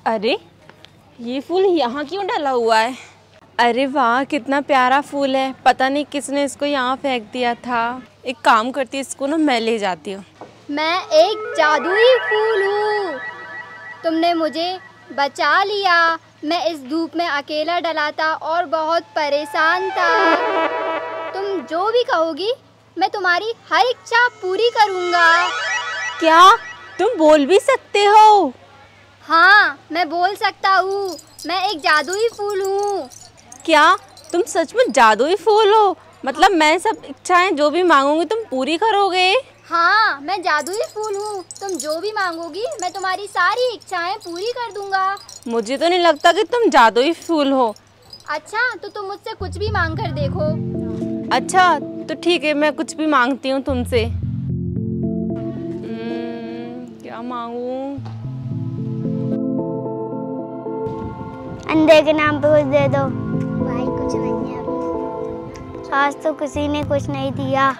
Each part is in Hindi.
अरे ये फूल यहाँ क्यों डला हुआ है? अरे वाह, कितना प्यारा फूल है। पता नहीं किसने इसको यहाँ फेंक दिया था। एक काम करती है, इसको ना मैं ले जाती हूँ। मैं एक जादुई फूल हूँ, तुमने मुझे बचा लिया। मैं इस धूप में अकेला डला था और बहुत परेशान था। तुम जो भी कहोगी मैं तुम्हारी हर इच्छा पूरी करूँगा। क्या तुम बोल भी सकते हो? हाँ, मैं बोल सकता हूँ। मैं एक जादुई फूल हूँ। क्या तुम सच में जादुई फूल हो? मतलब मैं सब इच्छाएं जो भी मांगूंगी तुम पूरी करोगे? हाँ, मैं जादुई फूल हूँ। तुम जो भी मांगोगी मैं तुम्हारी सारी इच्छाएं पूरी कर दूंगा। मुझे तो नहीं लगता कि तुम जादुई फूल हो। अच्छा, तो तुम मुझसे कुछ भी मांग कर देखो। अच्छा तो ठीक है, मैं कुछ भी मांगती हूँ तुमसे। क्या मांगूं? अंधे के नाम पे कुछ दे दो। भाई कुछ नहीं है, आज तो किसी ने कुछ नहीं दिया।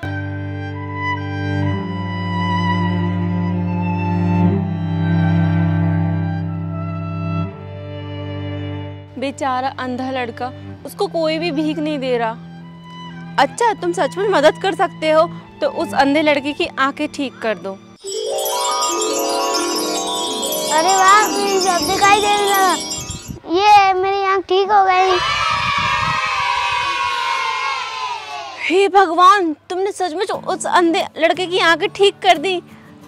बेचारा अंधा लड़का, उसको कोई भी भीख नहीं दे रहा। अच्छा तुम सच में मदद कर सकते हो तो उस अंधे लड़के की आंखें ठीक कर दो। अरे वाह, मुझे सब दिखाई देने लगा। ये मेरी आँख ठीक हो गई। हे भगवान, तुमने सच में उस अंधे लड़के की आंखें ठीक कर दी।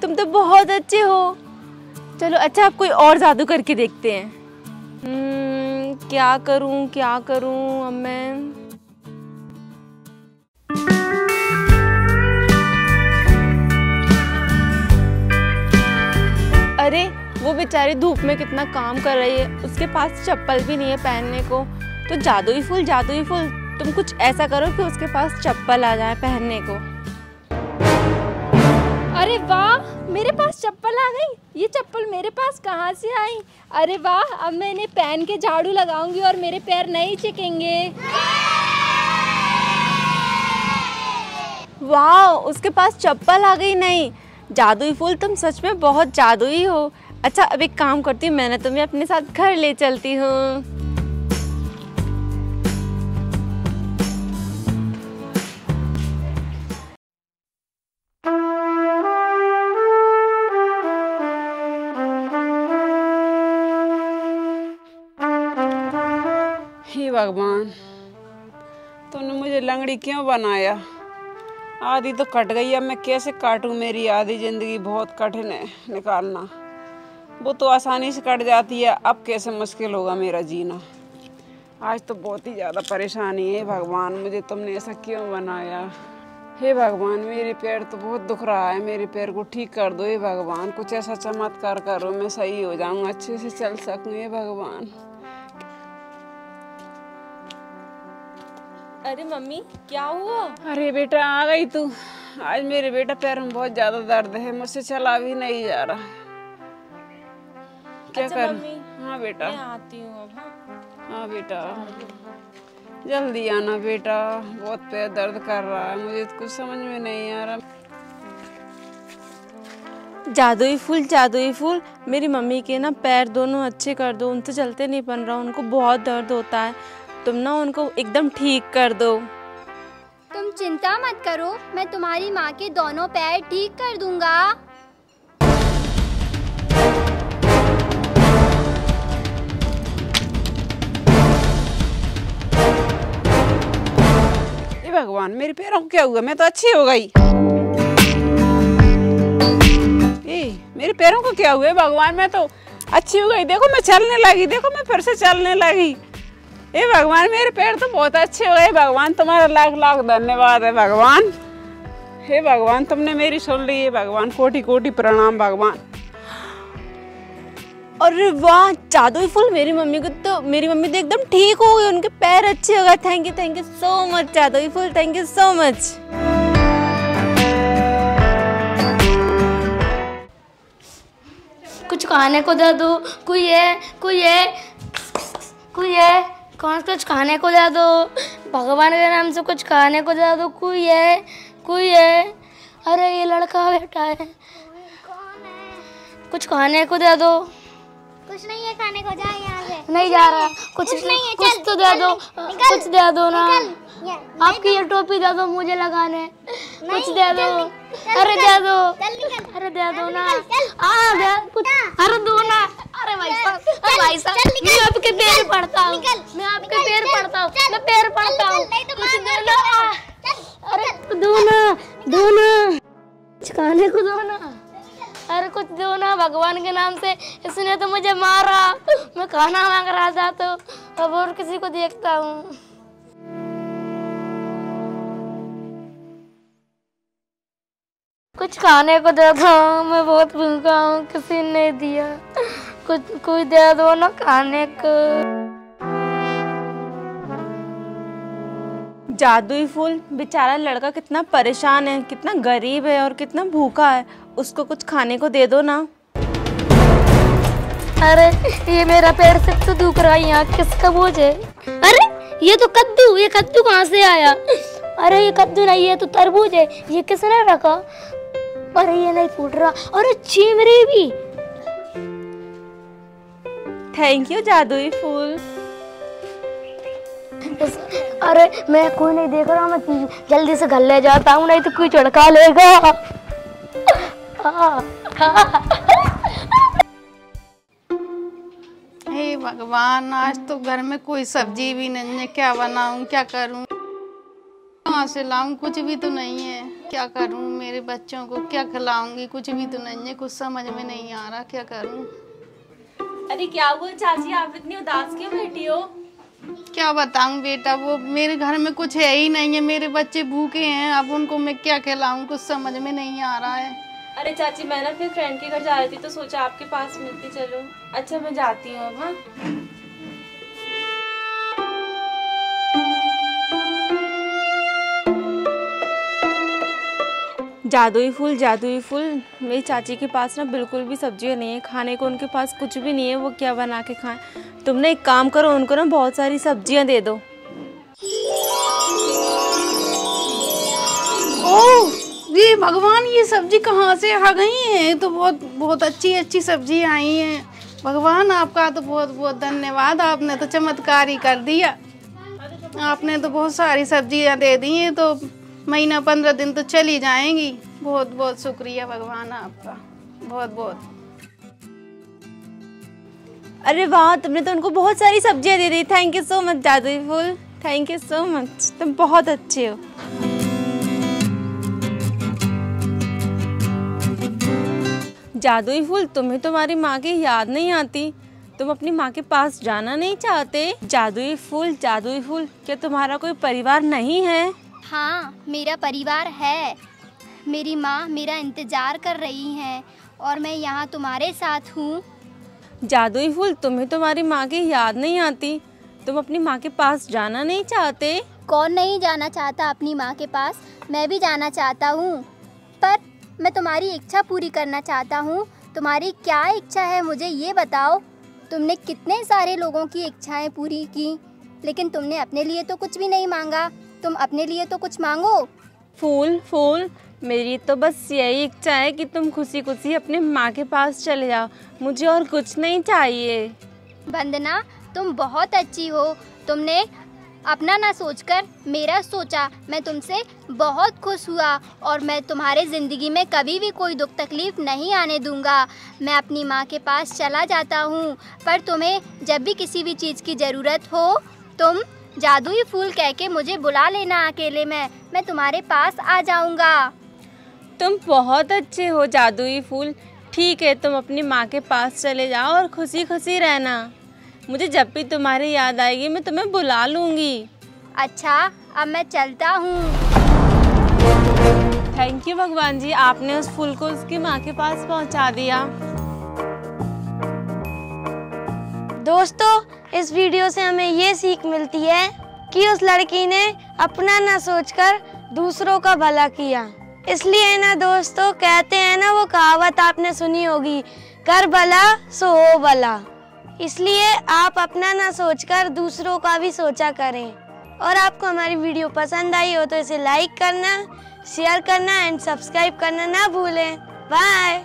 तुम तो बहुत अच्छे हो। चलो अच्छा, अब कोई और जादू करके देखते हैं। क्या करूं अब मैं? अरे वो बेचारी धूप में कितना काम कर रही है, उसके पास चप्पल भी नहीं है पहनने को। तो जादुई फूल तुम कुछ ऐसा करो कि उसके पास चप्पल आ जाए पहनने को। अरे वाह, मेरे पास चप्पल आ गई। ये चप्पल मेरे पास कहाँ से आई? अरे वाह, अब मैं इन्हें पहन के झाड़ू लगाऊंगी और मेरे पैर नहीं चिकेंगे। वाह, उसके पास चप्पल आ गई। नहीं, जादुई फूल तुम सच में बहुत जादुई हो। अच्छा अब एक काम करती हूँ, मैंने तुम्हें अपने साथ घर ले चलती हूँ। हे भगवान, तूने मुझे लंगड़ी क्यों बनाया? आधी तो कट गई, अब मैं कैसे काटूं? मेरी आधी जिंदगी बहुत कठिन है निकालना। वो तो आसानी से कट जाती है, अब कैसे मुश्किल होगा मेरा जीना। आज तो बहुत ही ज़्यादा परेशानी है। भगवान, मुझे तुमने ऐसा क्यों बनाया? हे भगवान, मेरे पैर तो बहुत दुख रहा है, मेरे पैर को ठीक कर दो। हे भगवान, कुछ ऐसा चमत्कार करो, मैं सही हो जाऊँ, अच्छे से चल सकूँ। हे भगवान। अरे मम्मी, क्या हुआ? अरे बेटा, आ गई तू। आज मेरे बेटा पैर में बहुत ज्यादा दर्द है, मुझसे चला भी नहीं जा रहा। क्या अच्छा कर? मम्मी, हाँ बेटा, मैं आती हूँ अब। हाँ बेटा, जल्दी आना बेटा, बहुत पैर दर्द कर रहा है, मुझे तो कुछ समझ में नहीं आ रहा। जादुई फूल, मेरी मम्मी के ना पैर दोनों अच्छे कर दो। उनसे चलते नहीं बन रहा, उनको बहुत दर्द होता है। तुम ना उनको एकदम ठीक कर दो। तुम चिंता मत करो, मैं तुम्हारी माँ के दोनों पैर ठीक कर दूंगा। हे भगवान, मेरे पैरों को क्या हुआ? मैं तो अच्छी हो गई। मेरे पैरों को क्या हुआ? भगवान, मैं तो अच्छी हो गई। देखो मैं चलने लगी, देखो मैं फिर से चलने लगी। हे भगवान, मेरे पैर तो बहुत अच्छे हो गए। भगवान, तुम्हारा लाख लाख धन्यवाद है भगवान। हे भगवान, तुमने मेरी सुन ली है भगवान, कोटि कोटि प्रणाम भगवान। अरे वाह, जादुई फूल, मेरी मम्मी तो एकदम ठीक हो गई, उनके पैर अच्छे हो गए। थैंक यू सो मच जादुई फूल, थैंक यू सो मच। कुछ खाने को दे दो। कोई है कौन? कुछ खाने को दे दो, भगवान के नाम से कुछ खाने को दे दो। कोई है? अरे ये लड़का बैठा है, कुछ खाने को दे दो। कुछ नहीं है खाने को, जा यहाँ से। नहीं जा रहा, कुछ नहीं है, कुछ चल, तो दे दो, निकल, कुछ दे दो ना। निकल, आपकी ये टोपी दे दो मुझे लगाने, कुछ दे दो। चल, अरे दे दो, चल निकल, अरे दे दो ना। चल, दे कुछ, अरे दो ना। अरे भाई साहब, अरे भाई साहब, मैं आपके पैर पड़ता हूँ, मैं आपके पैर पड़ता हूँ, मैं पैर पड़ता हूँ, कुछ दो ना। अरे दो ना, दो ना, कुछ खाने को दो ना। अरे कुछ दो ना भगवान के नाम से, इसने तो मुझे मारा, मैं खाना मांग रहा था तो अब और किसी को देखता हूँ। कुछ खाने को दे दो, मैं बहुत भूखा हूँ, किसी ने नहीं दिया, कुछ कोई दे दो ना खाने को। जादुई फूल, बेचारा लड़का कितना परेशान है, कितना गरीब है और कितना भूखा है, उसको कुछ खाने को दे दो ना। अरे ये मेरा पैर से तो दुख रहा है, यहाँ किसका बोझ है? अरे ये तो कद्दू, ये कद्दू कहाँ से आया? अरे ये कद्दू नहीं, ये तो तरबूज है, ये किसने रखा? अरे ये नहीं फूट रहा, अरे चिमरी भी। थैंक यू जादुई फूल। अरे मैं कोई नहीं देख रहा, मैं जल्दी से घर ले जाता हूँ, नहीं तो कोई चढ़का लेगा। हे भगवान, आज तो घर में कोई सब्जी भी नहीं है, क्या बनाऊं, क्या करूं, कहाँ से लाऊं, कुछ भी तो नहीं है, क्या करूं, मेरे बच्चों को क्या खिलाऊंगी, कुछ भी तो नहीं है, कुछ समझ में नहीं आ रहा, क्या करूं। अरे क्या हुआ चाची, आप इतनी उदास क्यों बैठी हो? क्या बताऊं बेटा, वो मेरे घर में कुछ है ही नहीं है, मेरे बच्चे भूखे हैं, अब उनको मैं क्या खिलाऊं, कुछ समझ में नहीं आ रहा है। अरे चाची, मैं ना अपने फ्रेंड के घर जा रही थी तो सोचा आपके पास मिलती चलो। अच्छा मैं जाती हूँ अब। हाँ जादुई फूल, जादुई फूल, मेरी चाची के पास ना बिल्कुल भी सब्जियां नहीं है, खाने को उनके पास कुछ भी नहीं है, वो क्या बना के खाएं। तुमने एक काम करो, उनको ना बहुत सारी सब्जियां दे दो। ओह ये भगवान, ये सब्जी कहाँ से आ गई है, तो बहुत बहुत अच्छी अच्छी सब्जी आई हैं। भगवान आपका तो बहुत बहुत धन्यवाद, आपने तो चमत्कार ही कर दिया, आपने तो बहुत सारी सब्जियां दे दी हैं, तो महीना 15 दिन तो चली जाएंगी। बहुत बहुत शुक्रिया भगवान आपका, बहुत बहुत। अरे वाह, तुमने तो उनको बहुत सारी सब्जियां दे दी। थैंक यू सो मच जादुई फूल, थैंक यू सो मच, तुम बहुत अच्छे हो। जादुई फूल, तुम्हें तुम्हारी माँ की याद नहीं आती? तुम अपनी माँ के पास जाना नहीं चाहते? जादुई फूल, जादुई फूल, क्या तुम्हारा कोई परिवार नहीं है? हाँ, मेरा परिवार है। मेरी माँ मेरा इंतज़ार कर रही हैं और मैं यहाँ तुम्हारे साथ हूँ। जादुई फूल, तुम्हें तुम्हारी माँ की याद नहीं आती? तुम अपनी माँ के पास जाना नहीं चाहते? कौन नहीं जाना चाहता अपनी माँ के पास, मैं भी जाना चाहता हूँ, पर मैं तुम्हारी इच्छा पूरी करना चाहता हूँ। तुम्हारी क्या इच्छा है मुझे ये बताओ। तुमने कितने सारे लोगों की इच्छाएं पूरी की, लेकिन तुमने अपने लिए तो कुछ भी नहीं मांगा। तुम अपने लिए तो कुछ मांगो। फूल फूल, मेरी तो बस यही इच्छा है कि तुम खुशी खुशी अपने माँ के पास चले जाओ, मुझे और कुछ नहीं चाहिए। वंदना, तुम बहुत अच्छी हो। तुमने अपना ना सोचकर मेरा सोचा। मैं तुमसे बहुत खुश हुआ और मैं तुम्हारे ज़िंदगी में कभी भी कोई दुख तकलीफ़ नहीं आने दूंगा। मैं अपनी माँ के पास चला जाता हूँ, पर तुम्हें जब भी किसी भी चीज़ की ज़रूरत हो तुम जादुई फूल कह के मुझे बुला लेना अकेले में, मैं तुम्हारे पास आ जाऊँगा। तुम बहुत अच्छे हो जादुई फूल। ठीक है, तुम अपनी माँ के पास चले जाओ और खुशी खुशी रहना। मुझे जब भी तुम्हारी याद आएगी मैं तुम्हें बुला लूँगी। अच्छा, अब मैं चलता हूँ। थैंक यू भगवान जी, आपने उस फूल को उसकी माँ के पास पहुँचा दिया। दोस्तों, इस वीडियो से हमें ये सीख मिलती है कि उस लड़की ने अपना ना सोचकर दूसरों का भला किया। इसलिए ना दोस्तों, कहते हैं ना वो कहावत आपने सुनी होगी, कर भला सो हो भला। इसलिए आप अपना ना सोचकर दूसरों का भी सोचा करें। और आपको हमारी वीडियो पसंद आई हो तो इसे लाइक करना, शेयर करना एंड सब्सक्राइब करना ना भूलें। बाय।